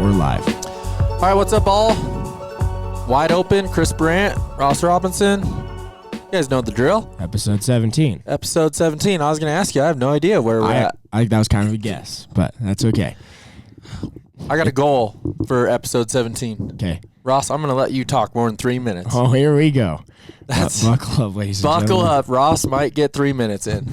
we're live. All right, what's up, all? Wide open, Chris Burandt, Ross Robinson. You guys know the drill. Episode 17. Episode 17. I was going to ask you. I have no idea where we're at. I think that was kind of a guess, but that's okay. I got a goal for episode 17. Okay. Ross, I'm going to let you talk more than 3 minutes. Oh, here we go. That's buckle up, ladies and buckle gentlemen. up. Ross might get 3 minutes in.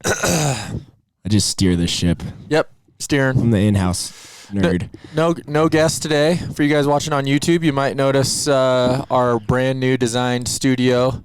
I just steer this ship. Yep, steering. I'm the in-house nerd. No guest today. For you guys watching on YouTube, you might notice our brand new designed studio.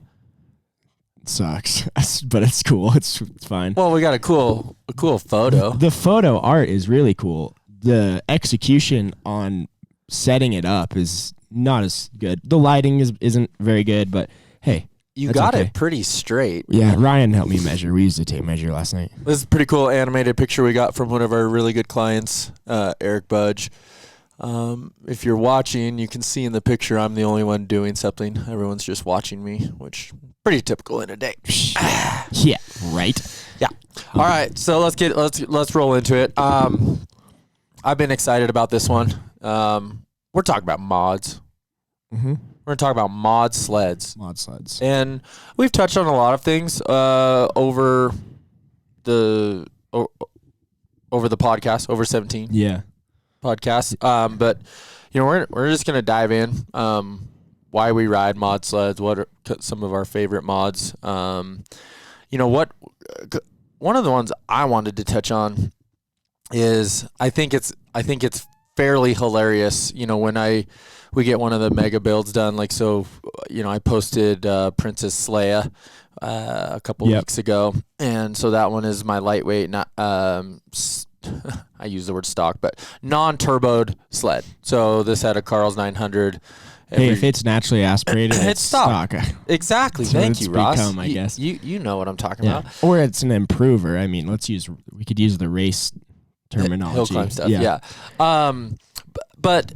It sucks, but it's cool. It's fine. Well, we got a cool photo. The photo art is really cool. The execution on setting it up is not as good. The lighting isn't very good, but hey. You got it pretty straight. Yeah, Ryan helped me measure. We used a tape measure last night. This is a pretty cool animated picture we got from one of our really good clients, Eric Budge. If you're watching, you can see in the picture I'm the only one doing something. Everyone's just watching me, which pretty typical in a day. Yeah, right. Yeah. All right, so let's roll into it. I've been excited about this one. We're talking about mods. Mm-hmm. We're going to talk about mod sleds. Mod sleds. And we've touched on a lot of things over the podcast, over 17 podcast. But we're just going to dive in why we ride mod sleds, what are some of our favorite mods. One of the ones I wanted to touch on is I think it's fairly hilarious, when we get one of the mega builds done, like, so, I posted Princess Leia a couple weeks ago, and so that one is my lightweight, not I use the word stock, but non-turboed sled. So this had a Carl's 900. Hey, if it's naturally aspirated, it's stock. Exactly. Thank you, Ross. I guess. You know what I'm talking about. Or it's an improver. I mean, we could use the race terminology. Hill climb stuff. Yeah. But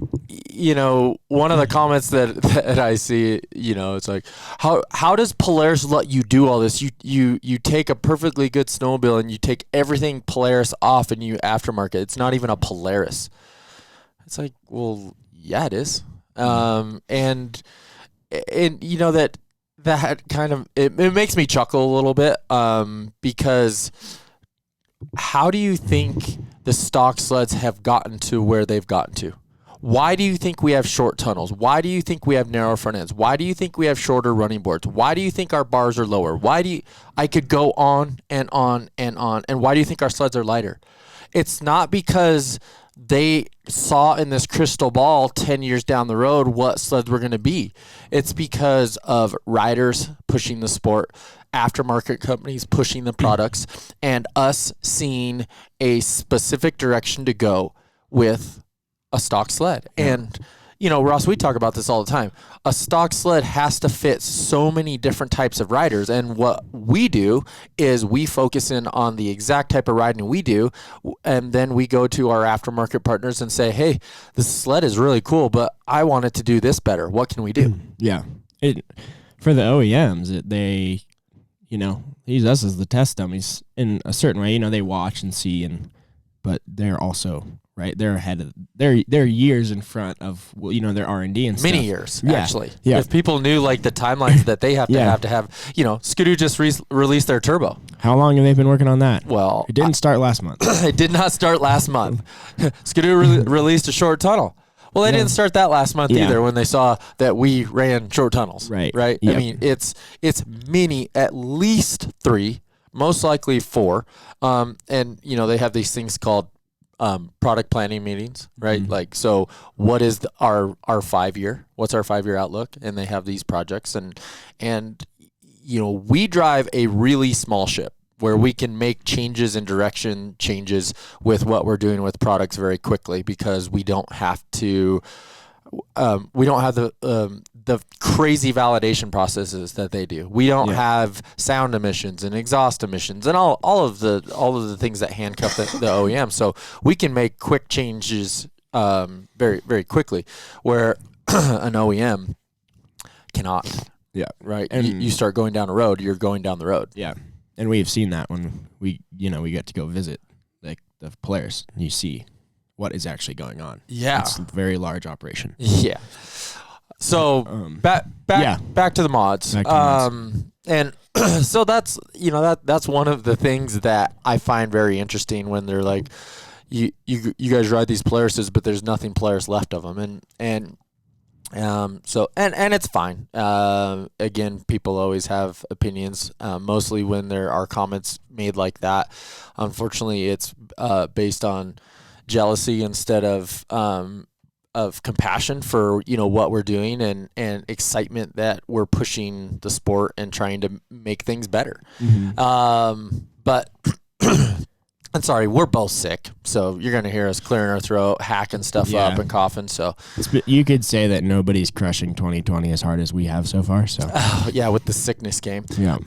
one of the comments that I see, it's like, how does Polaris let you do all this? You take a perfectly good snowmobile and you take everything Polaris off and you aftermarket. It's not even a Polaris. It's like, well, yeah, it is. And that kind of it makes me chuckle a little bit because how do you think the stock sleds have gotten to where they've gotten to? Why do you think we have short tunnels? Why do you think we have narrow front ends? Why do you think we have shorter running boards? Why do you think our bars are lower? I could go on and on and on. And why do you think our sleds are lighter? It's not because they saw in this crystal ball 10 years down the road what sleds were going to be. It's because of riders pushing the sport, aftermarket companies pushing the products, and us seeing a specific direction to go with a stock sled. And, Ross, we talk about this all the time. A stock sled has to fit so many different types of riders. And what we do is we focus in on the exact type of riding we do. And then we go to our aftermarket partners and say, hey, this sled is really cool, but I want it to do this better. What can we do? Yeah. For the OEMs, they use us as the test dummies in a certain way. They watch and see, but they're also right. They're ahead of. They're years in front of their R&D and stuff. Many years, actually. Yeah. If people knew like the timelines that they have to have, Skidoo just released their turbo. How long have they been working on that? Well, it didn't start last month. It did not start last month. Skidoo released a short tunnel. Well, they didn't start that last month either when they saw that we ran short tunnels. Right. Yep. I mean, it's at least 3, most likely 4. And, they have these things called product planning meetings, right? Mm-hmm. Like, so what is our 5-year? What's our 5-year outlook? And they have these projects. And we drive a really small ship where we can make changes and direction changes with what we're doing with products very quickly because we don't have to we don't have the crazy validation processes that they do. We don't have sound emissions and exhaust emissions and all of the things that handcuff the OEM. So we can make quick changes very, very quickly where an OEM cannot. Yeah. Right. And you start going down a road, you're going down the road. Yeah. And we've seen that when we get to go visit like the Polaris. You see what is actually going on. Yeah. It's a very large operation. Yeah. So back to the mods. Back to mods. And so that's that's one of the things that I find very interesting when they're like, you guys ride these Polaris's, but there's nothing Polaris left of them, and it's fine. Again, people always have opinions. Mostly when there are comments made like that. Unfortunately, it's based on jealousy instead of compassion for what we're doing and excitement that we're pushing the sport and trying to make things better. But I'm sorry, we're both sick, so you're gonna hear us clearing our throat, hacking stuff up, and coughing. So you could say that nobody's crushing 2020 as hard as we have so far. So yeah, with the sickness game. Yeah.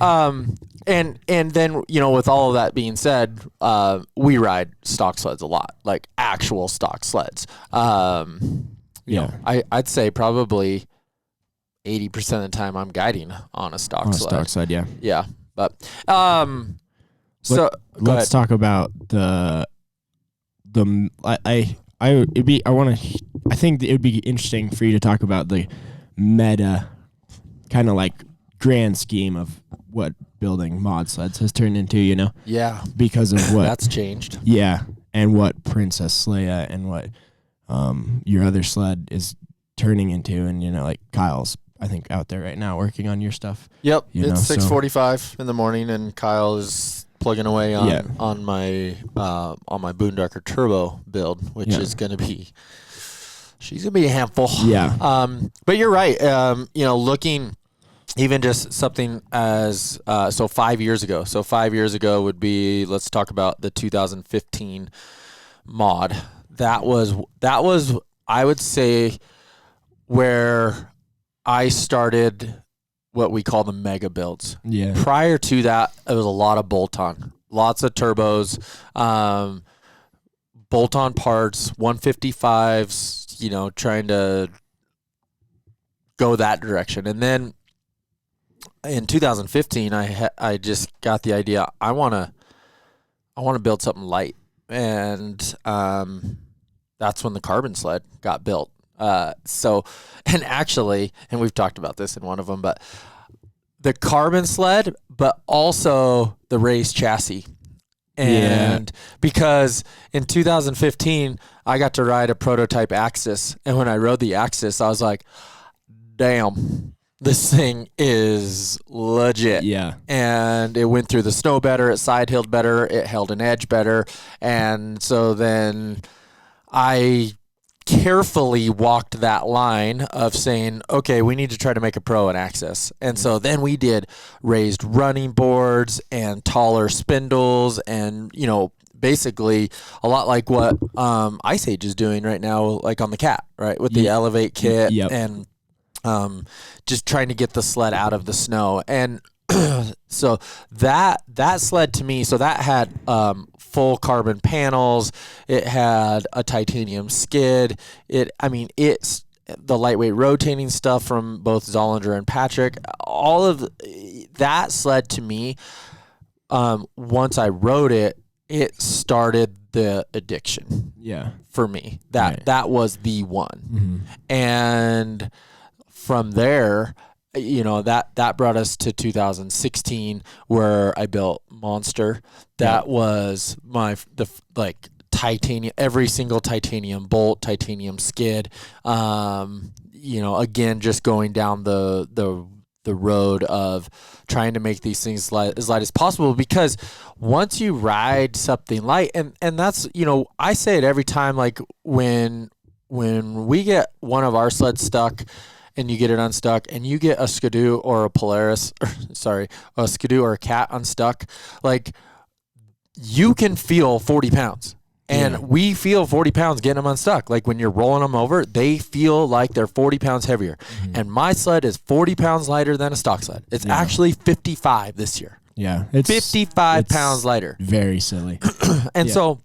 And then with all of that being said, we ride stock sleds a lot, like actual stock sleds. I'd say probably 80% of the time I'm guiding on a stock sled. Stock sled, yeah. Yeah, but so let's talk about I think it would be interesting for you to talk about the meta kind of like grand scheme of what building mod sleds has turned into, Yeah. Because of what that's changed. Yeah. And what Princess Leia and what your other sled is turning into, and like Kyle's I think out there right now working on your stuff. Yep. It's 6:45 in the morning and Kyle is plugging away on my Boondocker Turbo build, which is going to be, she's going to be a handful. Yeah. But you're right. Looking even just something as 5 years ago. So 5 years ago would be, let's talk about the 2015 mod. That was I would say where I started what we call the mega builds. Yeah. Prior to that, it was a lot of bolt-on, lots of turbos, bolt-on parts, 155s, trying to go that direction. And then in 2015, I just got the idea I want to build something light, and that's when the carbon sled got built. And we've talked about this in one of them, but the carbon sled, but also the raised chassis. And because in 2015, I got to ride a prototype Axis. And when I rode the Axis, I was like, damn, this thing is legit. Yeah. And it went through the snow better. It side-hilled better. It held an edge better. And so then I carefully walked that line of saying, okay, we need to try to make a pro and access. And so then we did raised running boards and taller spindles and, basically a lot like what Ice Age is doing right now, like on the Cat, right? With the Elevate kit and just trying to get the sled out of the snow. And so that sled to me, so that had full carbon panels. It had a titanium skid. It's the lightweight rotating stuff from both Zollinger and Patrick. All of that sled to me, once I rode it, it started the addiction. Yeah. For me. That was the one. And from there, that brought us to 2016 where I built Monster. That was titanium, every single titanium bolt, titanium skid. Again, just going down the road of trying to make these things as light as possible, because once you ride something light, and that's, I say it every time, like when we get one of our sleds stuck and you get it unstuck and you get a Skidoo or a Polaris, a Skidoo or a Cat unstuck, like you can feel 40 pounds. And we feel 40 pounds getting them unstuck. Like when you're rolling them over, they feel like they're 40 pounds heavier. And my sled is 40 pounds lighter than a stock sled. It's actually 55 this year. Yeah. It's 55 pounds lighter. Very silly. And so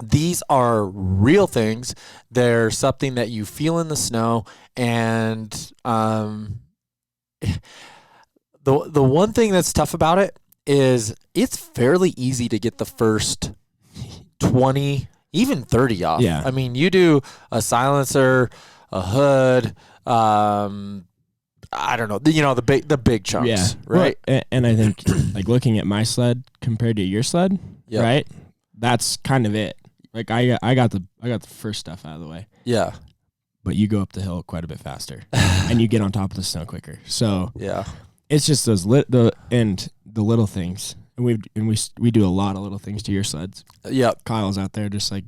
these are real things. They're something that you feel in the snow. And the one thing that's tough about it is it's fairly easy to get the first 20 even 30 off. Yeah. I mean, you do a silencer, a hood, I don't know, the big chunks, right? Well, and I think like looking at my sled compared to your sled, right? That's kind of it. Like I got the first stuff out of the way. Yeah. But you go up the hill quite a bit faster, and you get on top of the snow quicker. So yeah, it's just those the little things, and we do a lot of little things to your sleds. Yep. Kyle's out there just like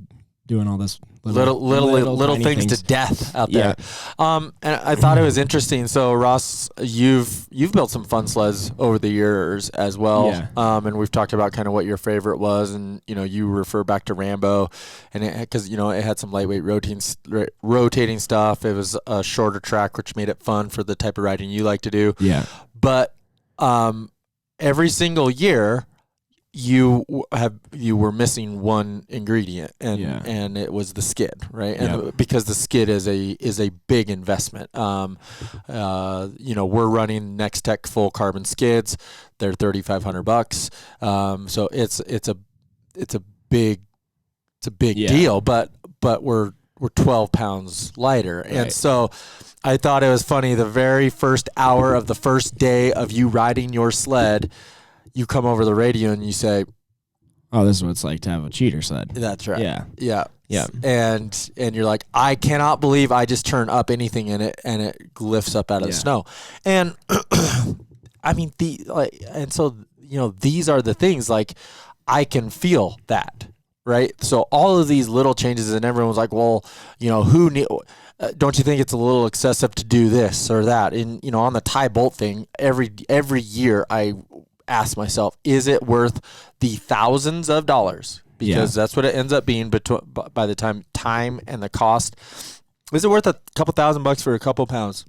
doing all this little things to death out there. And I thought it was interesting. So Ross, you've built some fun sleds over the years as well. Yeah. And we've talked about kind of what your favorite was, and you refer back to Rambo, and because it had some lightweight rotating stuff. It was a shorter track, which made it fun for the type of riding you like to do. Yeah. But every single year, you were missing one ingredient, and it was the skid, right? And because the skid is a big investment. We're running Next Tech full carbon skids. They're $3,500. So it's a big deal, but we're 12 pounds lighter. Right. And so I thought it was funny, the very first hour of the first day of you riding your sled, you come over the radio and you say, "Oh, this is what it's like to have a cheater sled." That's right. Yeah. And you're like, "I cannot believe I just turn up anything in it and it lifts up out of the snow." And I mean, these are the things, like, I can feel that, right? So all of these little changes, and everyone's like, "Well, don't you think it's a little excessive to do this or that?" And on the tie bolt thing, every year I ask myself, is it worth the thousands of dollars? Because that's what it ends up being by the time and the cost. Is it worth a couple $1,000 for a couple pounds?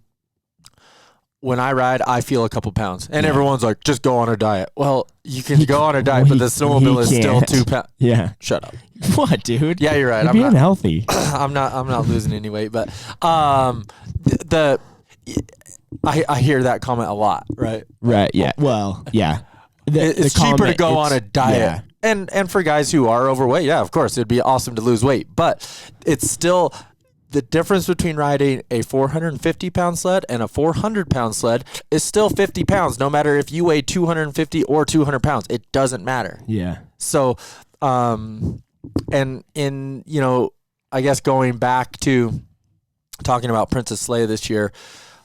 When I ride, I feel a couple pounds, and everyone's like, "Just go on a diet." Well, you can go on a diet, but the snowmobile is still 2 pounds. Yeah. Shut up. What, dude? Yeah, you're right. You're being unhealthy. I'm not losing any weight, but I hear that comment a lot, right? Right. Yeah. Well, yeah. It's cheaper to go on a diet. Yeah. And for guys who are overweight, yeah, of course, it'd be awesome to lose weight. But it's still the difference between riding a 450-pound sled and a 400-pound sled is still 50 pounds, no matter if you weigh 250 or 200 pounds. It doesn't matter. Yeah. So, I guess going back to talking about Princess Leia this year,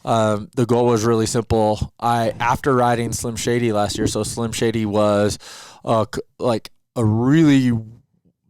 the goal was really simple. After riding Slim Shady last year, so Slim Shady was like a really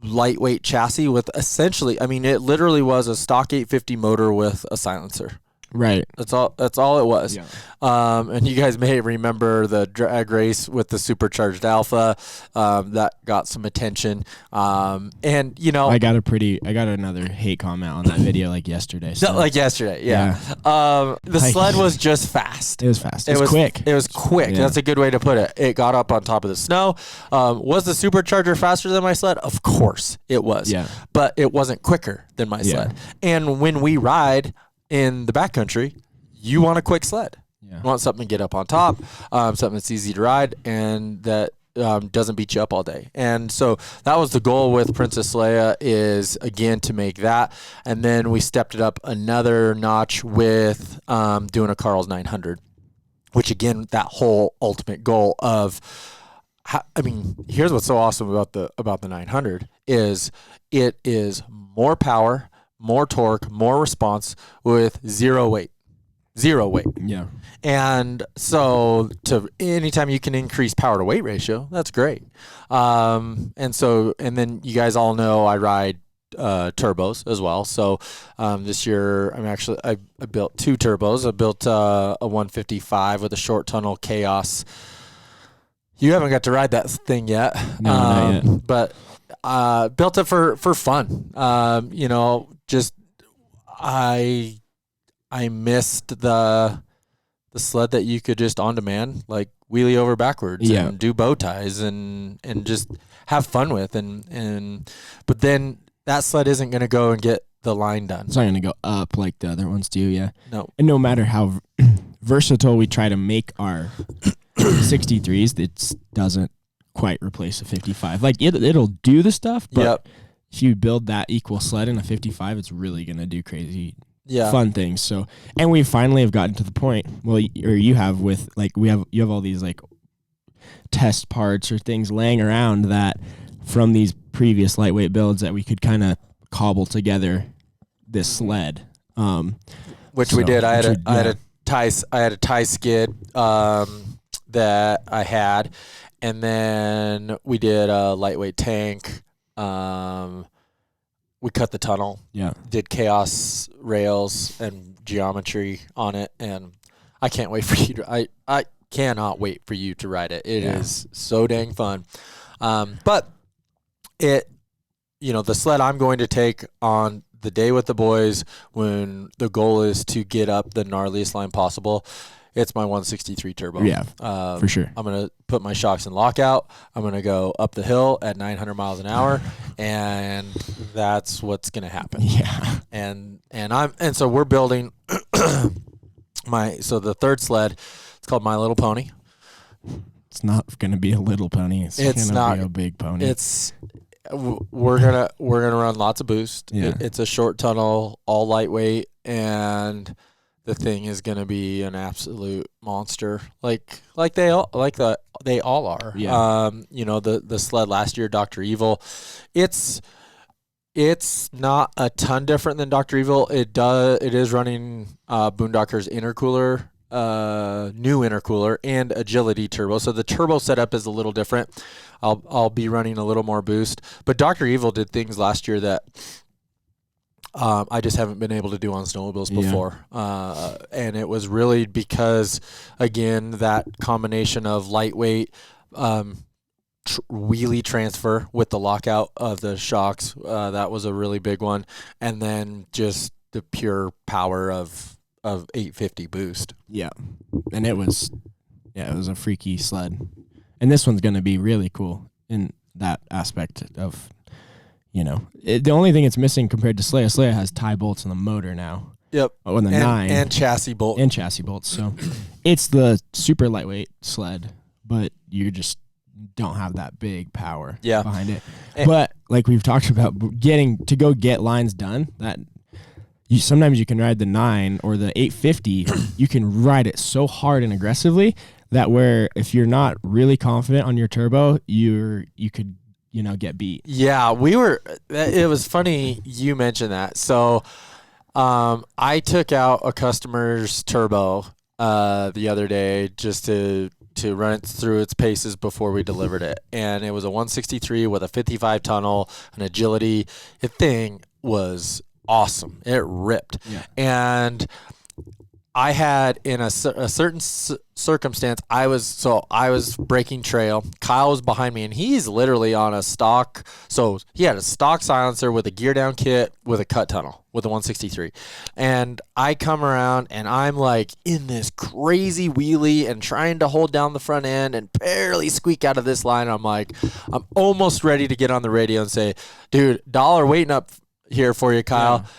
lightweight chassis with essentially, it literally was a stock 850 motor with a silencer. Right. That's all it was. Yeah. And you guys may remember the drag race with the supercharged Alpha, that got some attention. And I got another hate comment on that video like yesterday. So. Like yesterday. Yeah. The sled was just fast. It was fast. It was quick. It was quick. Yeah. That's a good way to put it. It got up on top of the snow. Was the supercharger faster than my sled? Of course it was. Yeah. But it wasn't quicker than my sled. And when we ride in the backcountry, you want a quick sled. Yeah. You want something to get up on top, something that's easy to ride, and that doesn't beat you up all day. And so that was the goal with Princess Leia, is again to make that. And then we stepped it up another notch with doing a Carl's 900, which again, that whole ultimate goal of, here's what's so awesome about the 900 is it is more power, more torque, more response with zero weight. Yeah. And so anytime you can increase power to weight ratio, that's great. And then you guys all know I ride turbos as well. So this year I built 2 turbos. I built a 155 with a short tunnel Chaos. You haven't got to ride that thing yet. No, not yet. But built it for fun. I missed the sled that you could just on demand, like wheelie over backwards and do bow ties and just have fun with. But then that sled isn't going to go and get the line done. It's not going to go up like the other ones do. Yeah. No. And no matter how versatile we try to make our 63s, it doesn't quite replace a 55. Like it'll do the stuff, but if you build that equal sled in a 55, it's really going to do crazy Yeah. fun things. So, and we finally have gotten to the point, well, or you have with like, you have all these like test parts or things laying around that from these previous lightweight builds that we could kind of cobble together this sled. Which we did. I had a tie skid that I had, and then we did a lightweight tank. We cut the tunnel. Yeah. Did chaos rails and geometry on it, and I can't wait for you to. I cannot wait for you to ride it. It is so dang fun. But it, the sled I'm going to take on the day with the boys when the goal is to get up the gnarliest line possible. It's my 163 turbo. Yeah, for sure. I'm going to put my shocks in lockout. I'm going to go up the hill at 900 miles an hour, and that's what's going to happen. Yeah. And so we're building the third sled. It's called My Little Pony. It's not going to be a little pony. It's going to be a big pony. We're gonna run lots of boost. Yeah. It's a short tunnel, all lightweight, and the thing is gonna be an absolute monster, like they all are. Yeah. The sled last year, Dr. Evil, it's not a ton different than Dr. Evil. It is running Boondocker's intercooler. New intercooler and agility turbo. So the turbo setup is a little different. I'll be running a little more boost. But Dr. Evil did things last year that I just haven't been able to do on snowmobiles before. And it was really because, again, that combination of lightweight wheelie transfer with the lockout of the shocks, that was a really big one. And then just the pure power of 850 boost. Yeah. And it was a freaky sled. And this one's going to be really cool in that aspect of, the only thing it's missing compared to Slea has tie bolts in the motor now. Yep. Oh, and the 9. And chassis bolt. And chassis bolts. So it's the super lightweight sled, but you just don't have that big power behind it. But like we've talked about, to go get lines done, sometimes you can ride the 9 or the 850. You can ride it so hard and aggressively that where if you're not really confident on your turbo, you could get beat. Yeah, it was funny you mentioned that. So I took out a customer's turbo the other day just to run it through its paces before we delivered it, and it was a 163 with a 55 tunnel, an agility. The thing was awesome. It ripped. Yeah. And I had in a certain circumstance, I was breaking trail. Kyle was behind me, and he's literally on a stock. So he had a stock silencer with a gear down kit with a cut tunnel with a 163. And I come around, and I'm like in this crazy wheelie and trying to hold down the front end and barely squeak out of this line. I'm almost ready to get on the radio and say, dude, $1 waiting up here for you, Kyle. Yeah.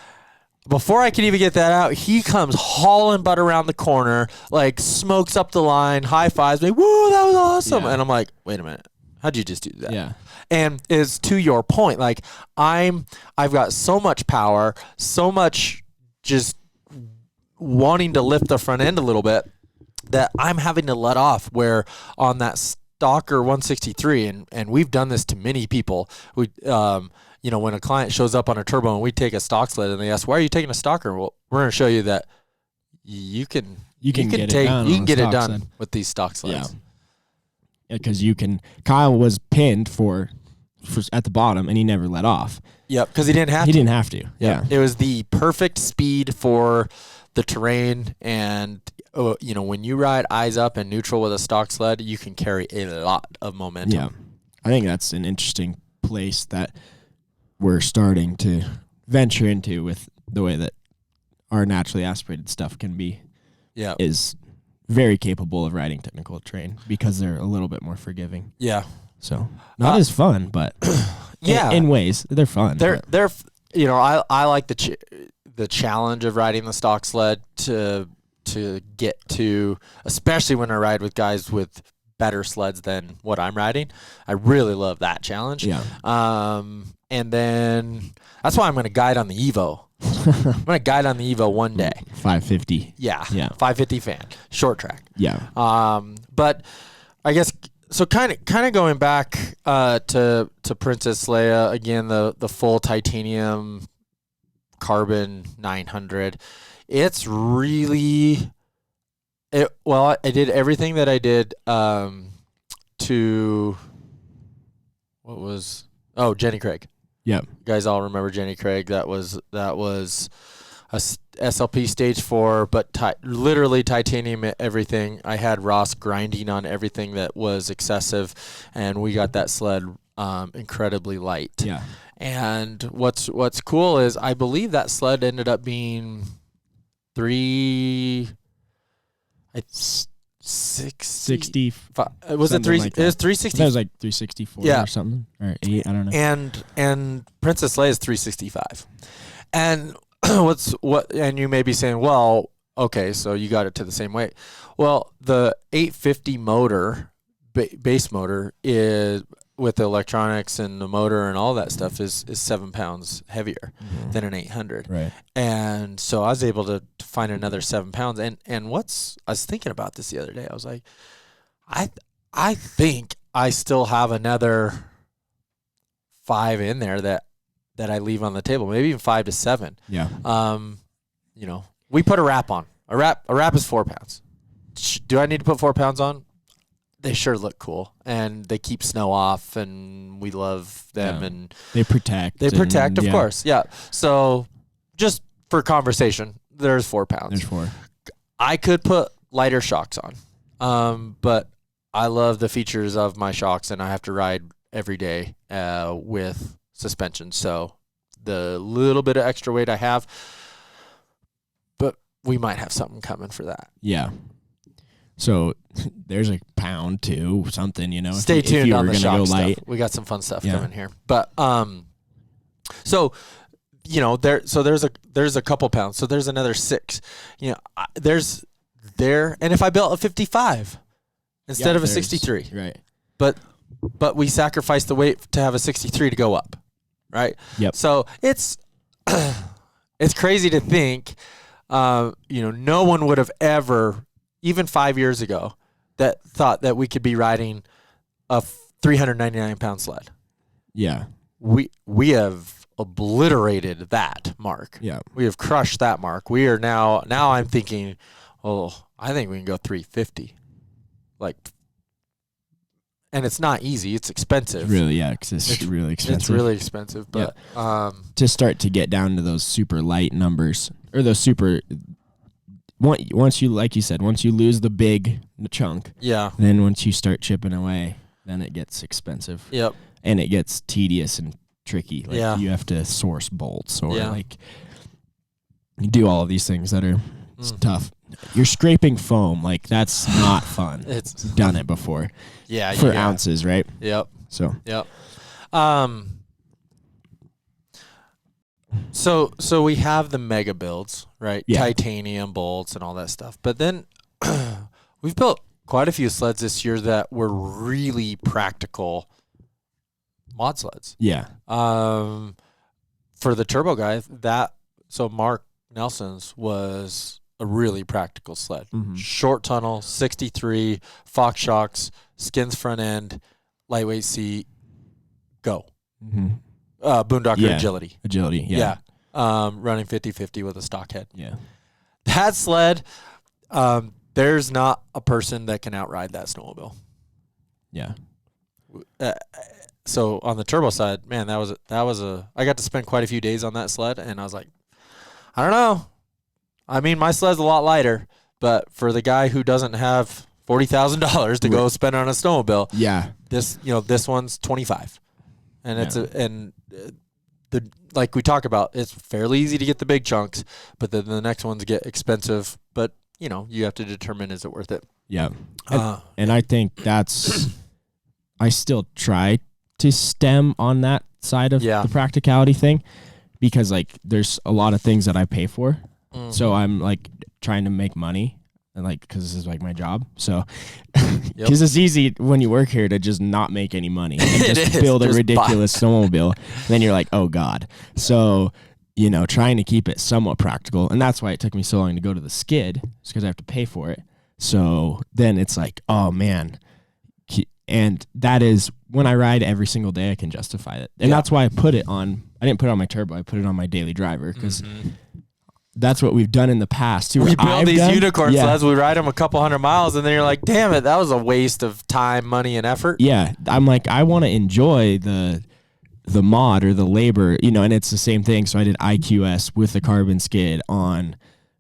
Before I could even get that out, he comes hauling butt around the corner, like smokes up the line, high fives me. Woo, that was awesome. Yeah. And I'm like, wait a minute, how'd you just do that? Yeah. And it's to your point, like I've got so much power, so much just wanting to lift the front end a little bit that I'm having to let off, where on that Stalker 163, and we've done this to many people. When a client shows up on a turbo and we take a stock sled and they ask, why are you taking a Stalker? Well, we're going to show you that you can get it done with these stock sleds. Yeah, because Kyle was pinned for at the bottom and he never let off. Yep, because he didn't have to. He didn't have to. Yeah. It was the perfect speed for the terrain, and when you ride eyes up and neutral with a stock sled, you can carry a lot of momentum. Yeah. I think that's an interesting place that we're starting to venture into with the way that our naturally aspirated stuff can be. Yeah. Is very capable of riding technical terrain because they're a little bit more forgiving. Yeah. So not as fun, but in ways they're fun. They're I like the challenge of riding the stock sled to get to, especially when I ride with guys with better sleds than what I'm riding. I really love that challenge. Yeah. And then that's why I'm going to guide on the Evo. I'm going to guide on the Evo one day. 550. Yeah. Yeah. 550 fan, short track. Yeah. But I guess so. Kind of going back to Princess Leia again. The full titanium carbon 900. It's really Well, I did everything that I did to Jenny Craig. Yeah. You guys all remember Jenny Craig? That was a SLP stage 4, but literally titanium everything. I had Ross grinding on everything that was excessive, and we got that sled incredibly light. Yeah. And what's cool is I believe that sled ended up being 60. Was it 3? Like it was 360. That was like 364 or something, or 8. I don't know. And Princess Leia is 365. And and you may be saying, well, okay, so you got it to the same weight. Well, the 850 motor, base motor, is with the electronics and the motor and all that stuff is 7 pounds heavier than an 800. Right. And so I was able to find another 7 pounds. And I was thinking about this the other day. I was like, I think I still have another 5 in there that I leave on the table, maybe even 5 to 7. Yeah. We put a wrap on. A wrap is 4 pounds. Do I need to put 4 pounds on? They sure look cool, and they keep snow off, and we love them, and they protect. Of course, yeah. So, just for conversation, there's 4 pounds. There's 4. I could put lighter shocks on, but I love the features of my shocks, and I have to ride every day with suspension. So, the little bit of extra weight I have, but we might have something coming for that. Yeah. So there's a pound too, something, Stay tuned if you on were the gonna shock go light. stuff. We got some fun stuff coming here. But there's a couple pounds. So there's another 6. There's and if I built a 55 instead of a 63. Right. But we sacrificed the weight to have a 63 to go up. Right? Yep. So it's crazy to think no one would have ever, even 5 years ago, that thought that we could be riding a 399-pound sled. Yeah. We have obliterated that mark. Yeah. We have crushed that mark. We are now I'm thinking, I think we can go 350. And it's not easy. It's expensive. Really, yeah, because it's really expensive. It's really expensive. But to start to get down to those super light numbers, or those super... Once you, like you said, once you lose the chunk, then once you start chipping away, then it gets expensive. Yep. And it gets tedious and tricky. You have to source bolts or you do all of these things that are tough. You're scraping foam, that's not fun. It's done it before. Yeah. For ounces, right? Yep. So. Yep. So we have the mega builds, right? Yeah. Titanium bolts and all that stuff. But then we've built quite a few sleds this year that were really practical mod sleds. Yeah. For the turbo guy, so Mark Nelson's was a really practical sled. Mm-hmm. Short tunnel, 63, Fox shocks, skins front end, lightweight seat, go. Mm-hmm. Boondocker agility. Agility, yeah. Running 50-50 with a stock head. Yeah. That sled, there's not a person that can outride that snowmobile. Yeah. So on the turbo side, man, I got to spend quite a few days on that sled, and I was like, I don't know. I mean, my sled's a lot lighter, but for the guy who doesn't have $40,000 to go spend on a snowmobile, this one's $25,000. And like we talk about, it's fairly easy to get the big chunks, but then the next ones get expensive. But you have to determine, is it worth it? Yeah. And I think I still try to stem on that side of the practicality thing, because there's a lot of things that I pay for. Mm-hmm. So I'm trying to make money and like because this is like my job. So because it's easy when you work here to just not make any money and just build a ridiculous snowmobile. Then you're like, oh God. So trying to keep it somewhat practical, and that's why it took me so long to go to the skid. It's because I have to pay for it. So then it's like, oh man. And that is when I ride every single day, I can justify it. And that's why I didn't put it on my turbo. I put it on my daily driver because that's what we've done in the past too. We build these unicorn sleds, we ride them a couple 100 miles, and then you're like, damn it, that was a waste of time, money, and effort. Yeah. I'm like, I want to enjoy the mod or the labor, and it's the same thing. So I did IQS with the carbon skid on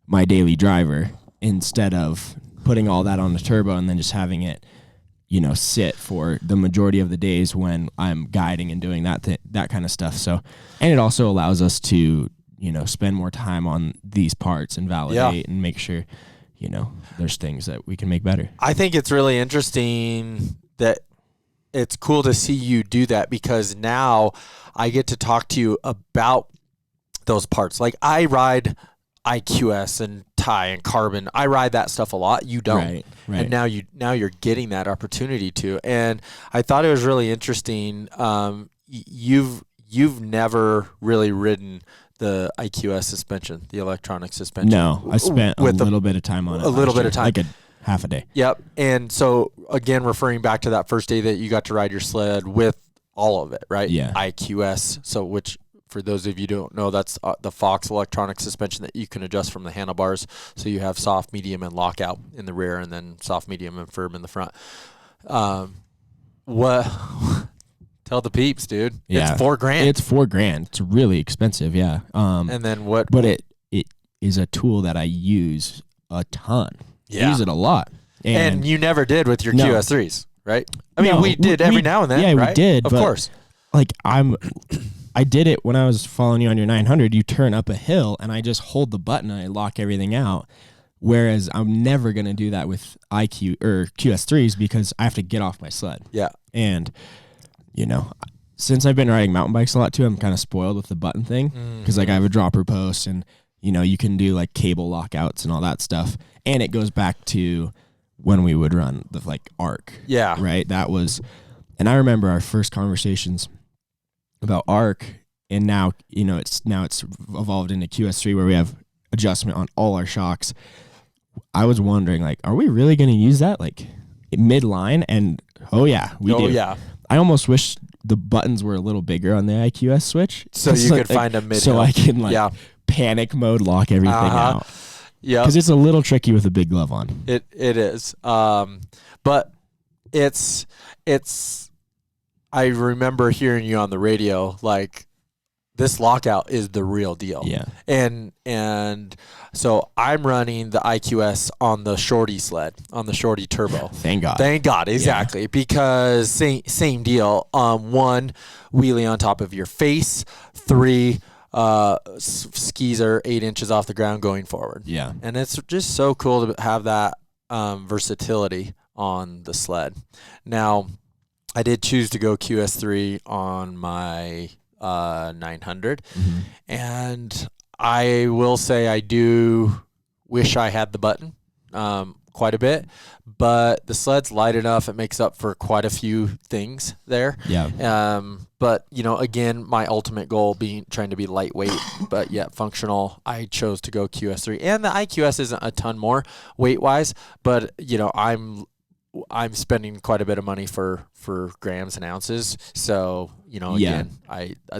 my daily driver instead of putting all that on the turbo and then just having it sit for the majority of the days when I'm guiding and doing that kind of stuff. So, and it also allows us to, spend more time on these parts and validate and make sure, there's things that we can make better. I think it's really interesting that it's cool to see you do that, because now I get to talk to you about those parts. Like I ride IQS and tie and carbon. I ride that stuff a lot. You don't. Right. And now you're getting that opportunity to. And I thought it was really interesting. You've never really ridden the IQS suspension, the electronic suspension. No, I spent a little bit of time on it. A little bit of time. Like a half a day. Yep. And so again, referring back to that first day that you got to ride your sled with all of it, right? Yeah. IQS. So which, for those of you who don't know, that's the Fox electronic suspension that you can adjust from the handlebars. So you have soft, medium, and lockout in the rear, and then soft, medium, and firm in the front. What? Tell the peeps, dude. Yeah. It's $4,000. It's $4,000. It's really expensive. Yeah. And then what? But it is a tool that I use a ton. Yeah. I use it a lot. And you never did with your QS3s, right? I mean, No, we did every now and then. Yeah, right? we did. Of course. Like I did it when I was following you on your 900. You turn up a hill, and I just hold the button and I lock everything out. Whereas I'm never gonna do that with IQ or QS3s because I have to get off my sled. Yeah. And since I've been riding mountain bikes a lot too, I'm kind of spoiled with the button thing because like I have a dropper post, and you can do like cable lockouts and all that stuff. And it goes back to when we would run the like arc. Yeah. Right. That was, and I remember our first conversations about arc, and now it's evolved into QS3 where we have adjustment on all our shocks. I was wondering, like, are we really going to use that like midline? And we do. Yeah. I almost wish the buttons were a little bigger on the IQS switch, so you could find a mid. So I can panic mode lock everything out. Yeah, because it's a little tricky with a big glove on. It is. But it's. I remember hearing you on the radio like, this lockout is the real deal. Yeah. And so I'm running the IQS on the shorty sled, on the shorty turbo. Thank God. Exactly. Yeah. Because same deal. 1, wheelie on top of your face. 3, skis are 8 inches off the ground going forward. Yeah. And it's just so cool to have that versatility on the sled. Now, I did choose to go QS3 on my 900. Mm-hmm. And I will say I do wish I had the button quite a bit, but the sled's light enough. It makes up for quite a few things there. Yeah. But again, my ultimate goal being trying to be lightweight, but yet functional, I chose to go QS3, and the IQS isn't a ton more weight wise, but I'm spending quite a bit of money for grams and ounces. So, again,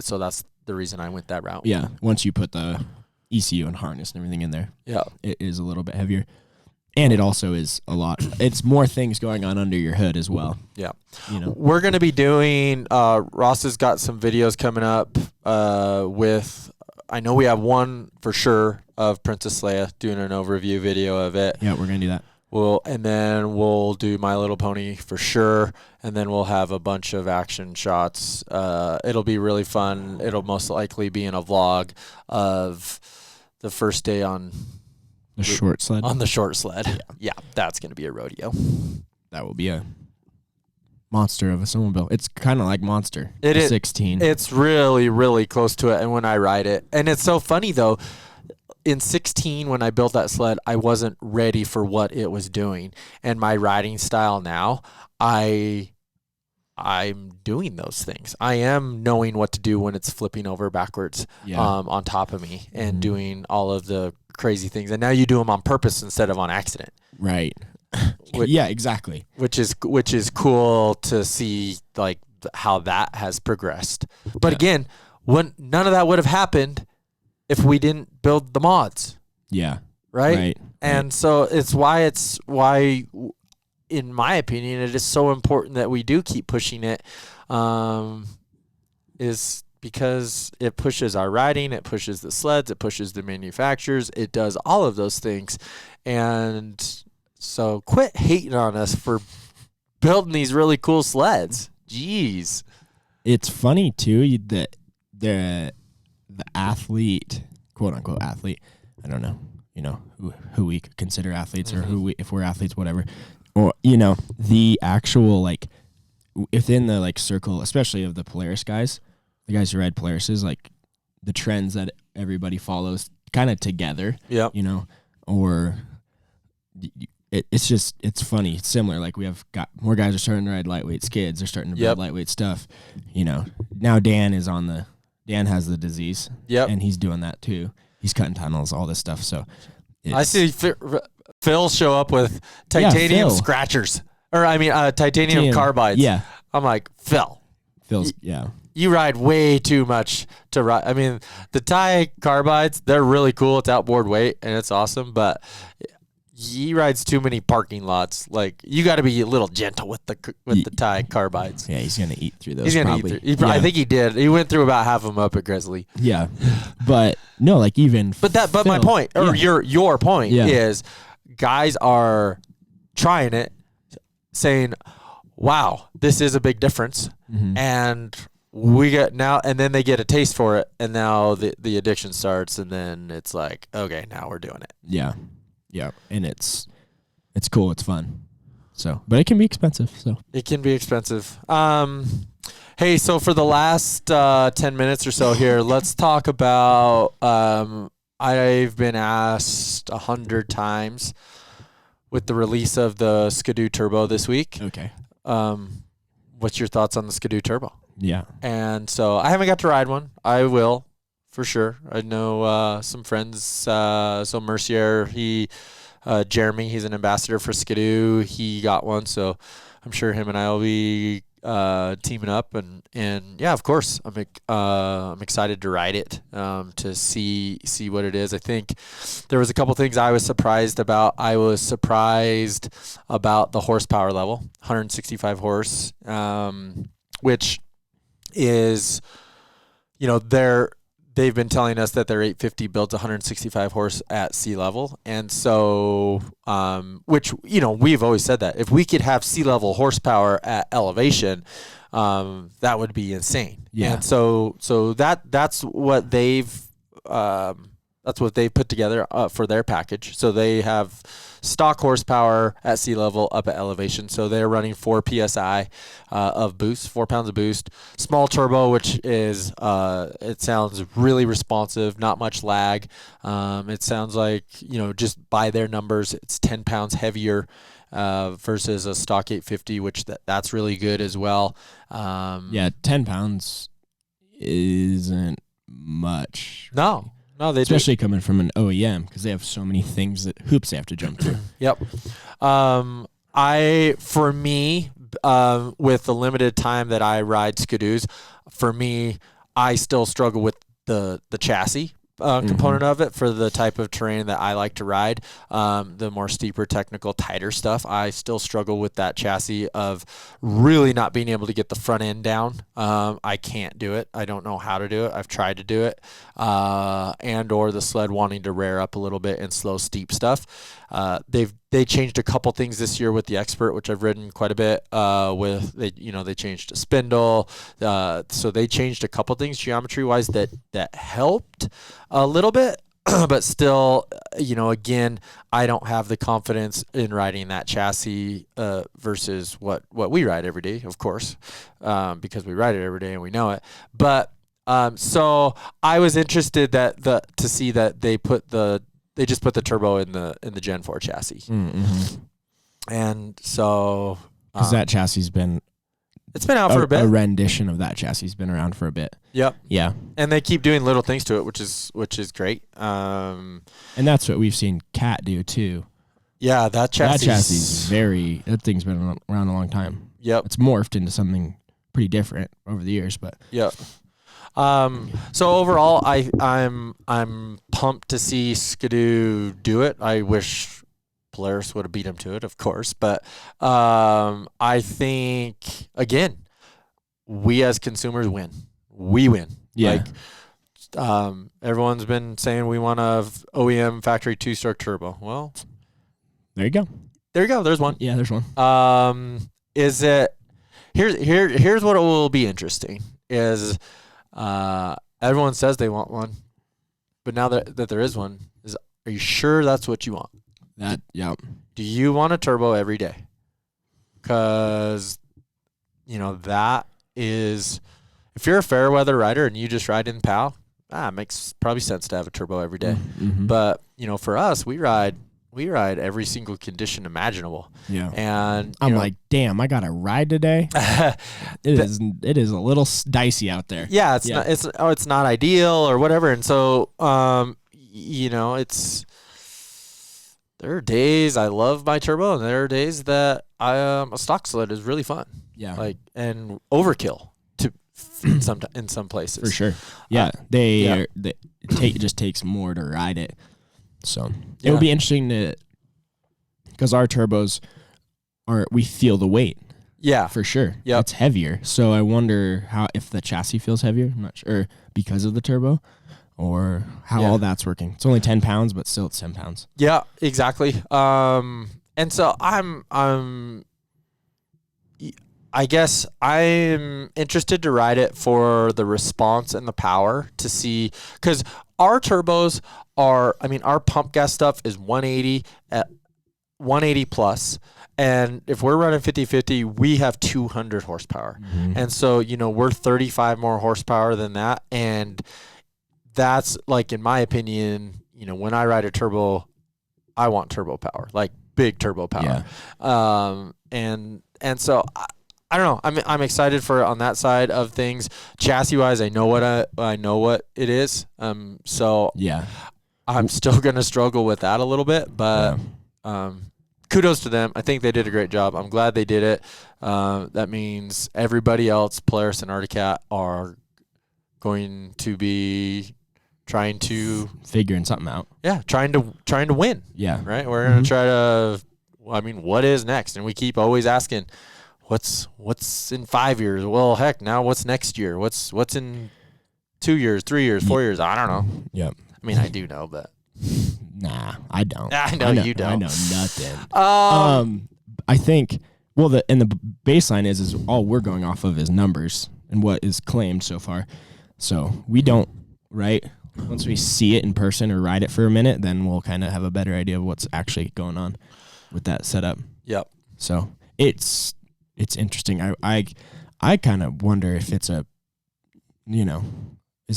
so that's the reason I went that route. Yeah. Once you put the ECU and harness and everything in there, it is a little bit heavier. And it also is a lot. It's more things going on under your hood as well. Yeah. We're going to be doing, Ross has got some videos coming up I know we have one for sure of Princess Leia, doing an overview video of it. Yeah, we're going to do that. And then we'll do My Little Pony for sure, and then we'll have a bunch of action shots. It'll be really fun. It'll most likely be in a vlog of the first day on the short sled. On the short sled. Yeah, that's going to be a rodeo. That will be a monster of a snowmobile. It's kind of like Monster. It is 16. It's really, really close to it, and when I ride it. And it's so funny, though. in 16, when I built that sled, I wasn't ready for what it was doing. And my riding style now, I'm doing those things. I am knowing what to do when it's flipping over backwards on top of me and doing all of the crazy things. And now you do them on purpose instead of on accident. Right. Yeah, exactly. Which is cool to see, like, how that has progressed. But again, none of that would have happened if we didn't build the mods. Yeah. Right? And so it's why in my opinion, it is so important that we do keep pushing it, is because it pushes our riding, it pushes the sleds, it pushes the manufacturers, it does all of those things. And so quit hating on us for building these really cool sleds. Jeez. It's funny, too, that the athlete, quote unquote athlete, I don't know, who we could consider athletes or if we're athletes, whatever. Or, the actual, like, within the, like, circle, especially of the Polaris guys, the guys who ride Polarises, like, the trends that everybody follows kind of together, or it's funny. It's similar. Like, we have got more guys are starting to ride lightweight skids. They're starting to build lightweight stuff. Now Dan has the disease. Yep. And he's doing that, too. He's cutting tunnels, all this stuff. So I see Phil show up with titanium scratchers, or titanium carbides. Yeah, I'm like, Phil's you ride way too much to ride. I mean, the Ti carbides, they're really cool. It's outboard weight and it's awesome, but he rides too many parking lots. Like, you got to be a little gentle with the Ti carbides. Yeah, he's gonna eat through those. He's gonna eat through. I think he did. He went through about half of them up at Grizzly. Yeah, but no, like even. But my point, or your point is, guys are trying it, saying, "Wow, this is a big difference," and we get now, and then they get a taste for it, and now the addiction starts, and then it's like, okay, now we're doing it. Yeah, yeah, and it's cool, it's fun. So, but it can be expensive. So it can be expensive. Hey, so for the last 10 minutes or so here, let's talk about. I've been asked 100 times with the release of the Skidoo Turbo this week. Okay. What's your thoughts on the Skidoo Turbo? Yeah. And so I haven't got to ride one. I will, for sure. I know some friends. So Mercier, Jeremy, he's an ambassador for Skidoo. He got one, so I'm sure him and I will be teaming up, and yeah, of course, I'm excited to ride it, to see what it is. I think there was a couple things I was surprised about. I was surprised about the horsepower level, 165 horse, which is, they've been telling us that their 850 builds 165 horse at sea level. And so, which, we've always said that if we could have sea level horsepower at elevation, that would be insane. Yeah. And so that's what they've put together for their package. So they have stock horsepower at sea level up at elevation. So they're running 4 PSI of boost, 4 pounds of boost. Small turbo, which is, it sounds really responsive, not much lag. It sounds like, just by their numbers, it's 10 pounds heavier versus a stock 850, which that's really good as well. 10 pounds isn't much. No, they especially coming from an OEM, because they have so many hoops they have to jump through. Yep. For me, with the limited time that I ride Skidoos, for me, I still struggle with the chassis component of it for the type of terrain that I like to ride. The more steeper, technical, tighter stuff, I still struggle with that chassis of really not being able to get the front end down. I can't do it. I don't know how to do it. I've tried to do it. Or the sled wanting to rear up a little bit in slow, steep stuff. They changed a couple things this year with the Expert, which I've ridden quite a bit. They changed a spindle, so they changed a couple things geometry wise that helped a little bit, but still, again, I don't have the confidence in riding that chassis versus what we ride every day, of course, because we ride it every day and we know it. But So I was interested to see that they just put the turbo in the Gen 4 chassis. Mm-hmm. And so because that chassis has been it's been out for a bit. A rendition of that chassis has been around for a bit. Yep. Yeah. And they keep doing little things to it, which is great. And that's what we've seen Cat do too. Yeah, that chassis is that thing's been around a long time. Yep. It's morphed into something pretty different over the years, but yep. So overall, I'm pumped to see Skidoo do it. I wish Polaris would have beat him to it, of course, but I think again, we as consumers win. We win. Yeah. Like, everyone's been saying we want a OEM factory 2-stroke turbo. Well, there you go. There's one. Yeah, there's one. Is it? Here's what it will be interesting is. Everyone says they want one, but now that there is one, are you sure that's what you want? Yeah. Do you want a turbo every day? Because, that is, if you're a fair weather rider and you just ride in POW, it makes probably sense to have a turbo every day. Mm-hmm. But, for us, we ride every single condition imaginable. Yeah. And I'm like, damn, I got to ride today. It is a little dicey out there. Yeah, it's not ideal or whatever. And so there are days I love my turbo and there are days that a stock sled is really fun. Yeah. And overkill in some places. For sure. Yeah. It just takes more to ride it. So it would be interesting because our turbos we feel the weight. Yeah, for sure. Yeah, it's heavier. So I wonder if the chassis feels heavier. I'm not sure because of the turbo, or how all that's working. It's only 10 pounds, but still it's 10 pounds. Yeah, exactly. And so I guess I'm interested to ride it for the response and the power to see, because our turbos our pump gas stuff is 180 at 180 plus. And if we're running 50-50, we have 200 horsepower. Mm-hmm. And so, we're 35 more horsepower than that. And that's, like, in my opinion, when I ride a turbo, I want turbo power, like big turbo power. Yeah. And so I don't know. I'm excited for it on that side of things. Chassis wise, I know what it is. So yeah, I'm still gonna struggle with that a little bit, but kudos to them. I think they did a great job. I'm glad they did it. That means everybody else, Polaris and Arctic, are going to be trying to figuring something out. Yeah, trying to win. Yeah, right. We're gonna try to. What is next? And we keep always asking, what's in 5 years? Well, heck, now what's next year? What's in 2 years, 3 years, 4 years? I don't know. Yep. I do know, but nah, I don't. I know you don't. I know nothing. I think the baseline is all we're going off of is numbers and what is claimed so far. So we don't, right? Once we see it in person or ride it for a minute, then we'll kind of have a better idea of what's actually going on with that setup. Yep. So it's interesting. I kind of wonder if it's is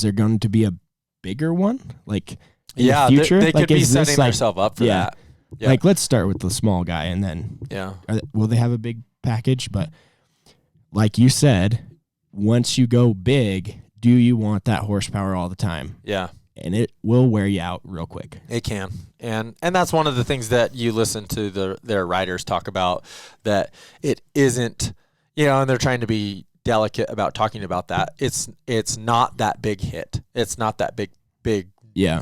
there going to be a bigger one? Like in the future? They could be setting themselves up for that. Yeah. Like, let's start with the small guy, and then will they have a big package? But like you said, once you go big, do you want that horsepower all the time? Yeah. And it will wear you out real quick. It can. And that's one of the things that you listen to their riders talk about, that it isn't, and they're trying to be delicate about talking about that. It's not that big hit. It's not that big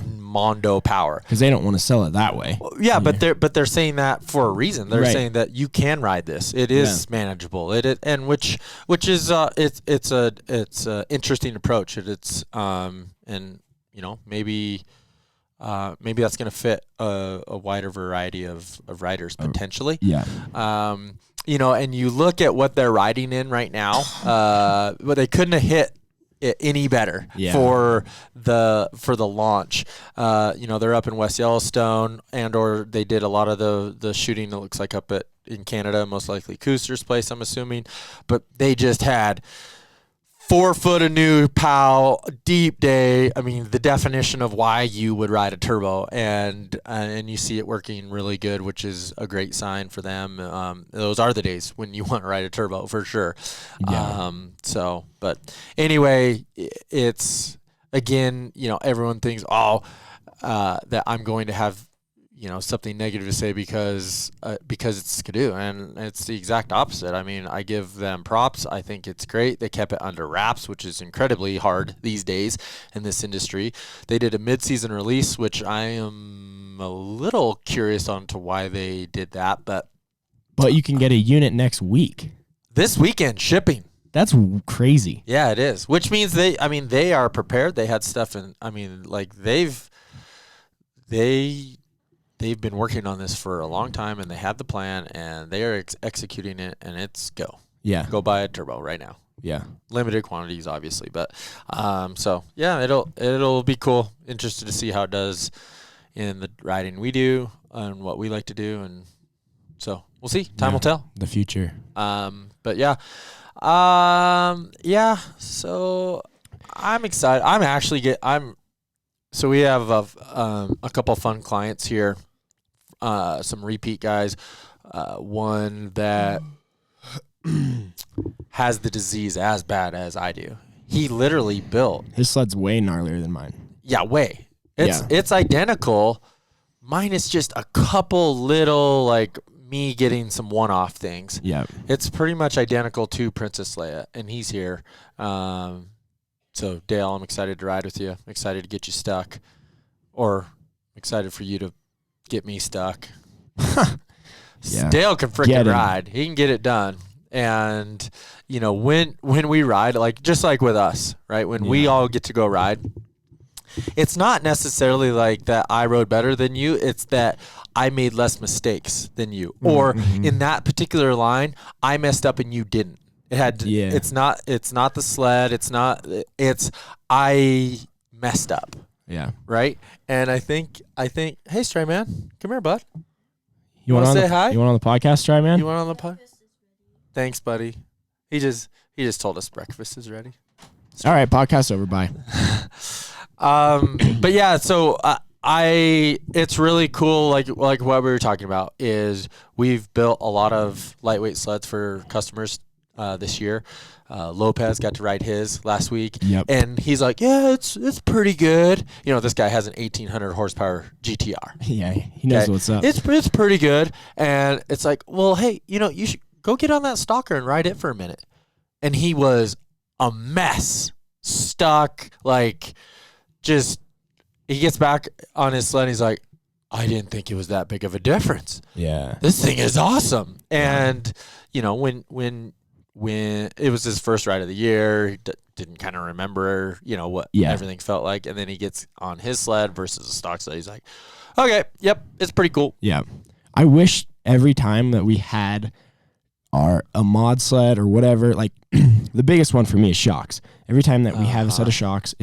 mondo power. Because they don't want to sell it that way. Yeah, but they're saying that for a reason. They're saying that you can ride this. It is manageable. And which is it's a interesting approach. Maybe that's going to fit a wider variety of riders potentially. Yeah. And you look at what they're riding in right now, but they couldn't have hit it any better for the launch. They're up in West Yellowstone, or they did a lot of the shooting, it looks like, up in Canada, most likely Kuster's place, I'm assuming. But they just had 4 foot of new POW, deep day. I mean, the definition of why you would ride a turbo, and you see it working really good, which is a great sign for them. Those are the days when you want to ride a turbo for sure. Yeah. But anyway, it's again, everyone thinks, that I'm going to have something negative to say because it's Skidoo, and it's the exact opposite. I mean, I give them props. I think it's great. They kept it under wraps, which is incredibly hard these days in this industry. They did a mid-season release, which I am a little curious on to why they did that, but you can get a unit next week. This weekend shipping. That's crazy. Yeah, it is. Which means they are prepared. They had stuff in. I mean, like they've been working on this for a long time, and they had the plan, and they are executing it, and it's go. Yeah. Go buy a turbo right now. Yeah. Limited quantities, obviously, but so yeah, it'll be cool. Interested to see how it does in the riding we do and what we like to do, and so we'll see. Time will tell. The future. But yeah. So I'm excited. So we have a couple fun clients here, some repeat guys, one that has the disease as bad as I do. He literally built. His sled's way gnarlier than mine. Yeah, way. It's identical, minus just a couple little like me getting some one-off things. Yeah. It's pretty much identical to Princess Leia, and he's here. So, Dale, I'm excited to ride with you. I'm excited to get you stuck. Or excited for you to get me stuck. Yeah. Dale can freaking ride. He can get it done. And, when we ride, like just like with us, right? When we all get to go ride, it's not necessarily like that I rode better than you. It's that I made less mistakes than you. Or in that particular line, I messed up and you didn't. It's not the sled. It's I messed up. Yeah. Right. And I think, hey, Stray Man, come here, bud. You want to say hi? You want on the podcast, Stray Man? You want on the pod? Thanks, buddy. He just told us breakfast is ready. All right, podcast over. Bye. But yeah, so it's really cool. Like what we were talking about is we've built a lot of lightweight sleds for customers this year. Lopez got to ride his last week, and he's like, "Yeah, it's pretty good." This guy has an 1800 horsepower GTR. Yeah, he knows what's up. It's pretty good, and it's like, well, hey, you should go get on that stalker and ride it for a minute. And he was a mess, stuck, like just. He gets back on his sled, and he's like, I didn't think it was that big of a difference. Yeah. This thing is awesome. And, when it was his first ride of the year, he didn't kind of remember, what everything felt like. And then he gets on his sled versus a stock sled. He's like, okay, yep, it's pretty cool. Yeah. I wish every time that we had a mod sled or whatever, like the biggest one for me is shocks. Every time that we have a set of shocks,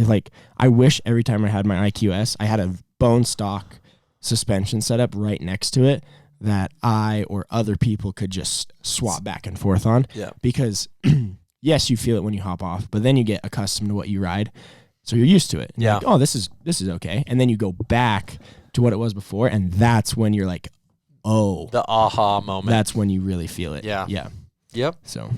I wish every time I had my IQS, I had a bone stock suspension set up right next to it that I or other people could just swap back and forth on. Yeah. Because yes, you feel it when you hop off, but then you get accustomed to what you ride, so you're used to it. And you're like, oh, this is okay, and then you go back to what it was before, and that's when you're like, oh, the aha moment. That's when you really feel it. Yeah. Yeah. Yep. So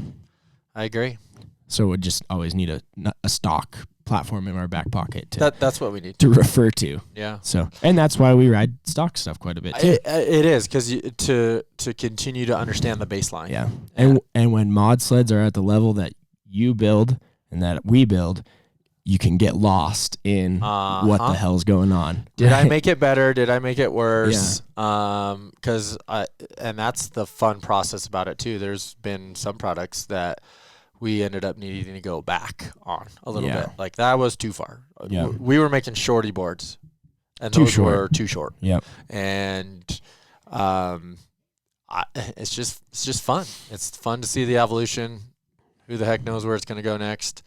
I agree. So we just always need a stock platform in our back pocket that's what we need to refer to. Yeah. So, and that's why we ride stock stuff quite a bit too. It is because to continue to understand the baseline. Yeah. And when mod sleds are at the level that you build and that we build, you can get lost in what the hell's going on. Did I make it better? Did I make it worse? Yeah. And that's the fun process about it too. There's been some products that we ended up needing to go back on a little bit. Like that was too far. Yeah. We were making shorty boards, and those were too short. Yep. And it's just fun. It's fun to see the evolution. Who the heck knows where it's going to go next?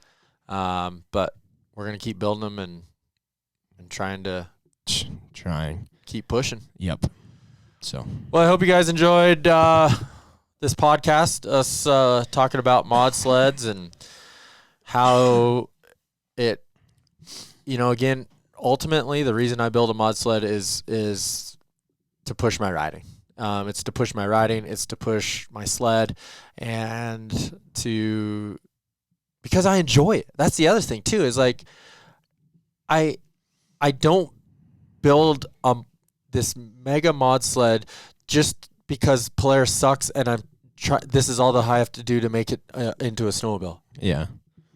But we're going to keep building them and trying keep pushing. Yep. So, well, I hope you guys enjoyed this podcast, us talking about mod sleds and how it, again, ultimately the reason I build a mod sled is to push my riding. It's to push my riding. It's to push my sled, and because I enjoy it. That's the other thing too. Is like, I don't build this mega mod sled just because Polaris sucks and this is all I have to do to make it into a snowmobile. Yeah.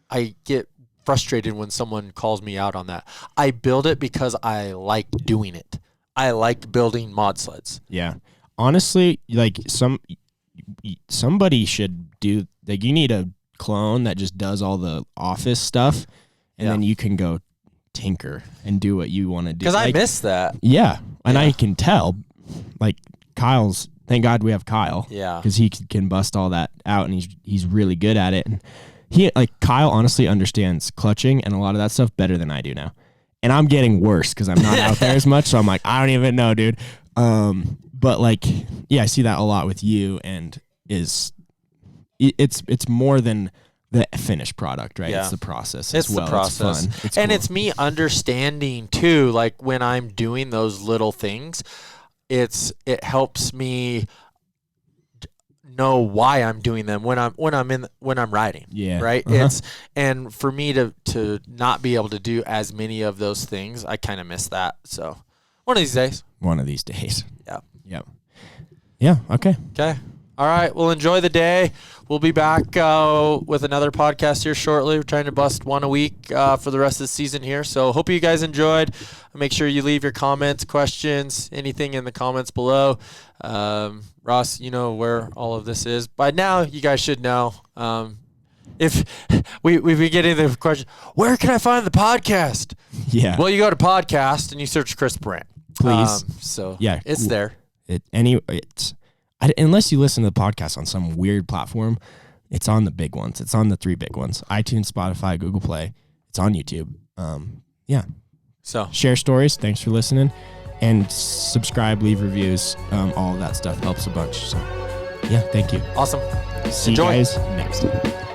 I get frustrated when someone calls me out on that. I build it because I like doing it. I like building mod sleds. Yeah. Honestly, like somebody should do, like, you need a clone that just does all the office stuff, and then you can go tinker and do what you want to do. Because I miss that. Yeah. And I can tell, like, thank God we have Kyle. Yeah. Because he can bust all that out, and he's really good at it. And Kyle honestly understands clutching and a lot of that stuff better than I do now. And I'm getting worse because I'm not out there as much. So I'm like, I don't even know, dude. But like, yeah, I see that a lot with you, and it's more than the finished product, right? Yeah. It's the process. It's the process. It's fun. It's and cool. it's me understanding too, like when I'm doing those little things, it helps me know why I'm doing them when I'm riding. Yeah. Right. And for me to not be able to do as many of those things, I kind of miss that. So one of these days. Yeah. Yep. Yeah. Okay. Okay. All right. Well, enjoy the day. We'll be back with another podcast here shortly. We're trying to bust one a week for the rest of the season here. So hope you guys enjoyed. Make sure you leave your comments, questions, anything in the comments below. Ross, you know where all of this is. By now, you guys should know. If we've been getting the question, where can I find the podcast? Yeah. Well, you go to podcast and you search Chris Burandt. Please. Yeah, it's there. Unless you listen to the podcast on some weird platform, it's on the big ones. It's on the 3 big ones: iTunes, Spotify, Google Play. It's on YouTube. Yeah. So share stories. Thanks for listening, and subscribe, leave reviews. All of that stuff helps a bunch. So yeah, thank you. Awesome. See Enjoy. you guys next time.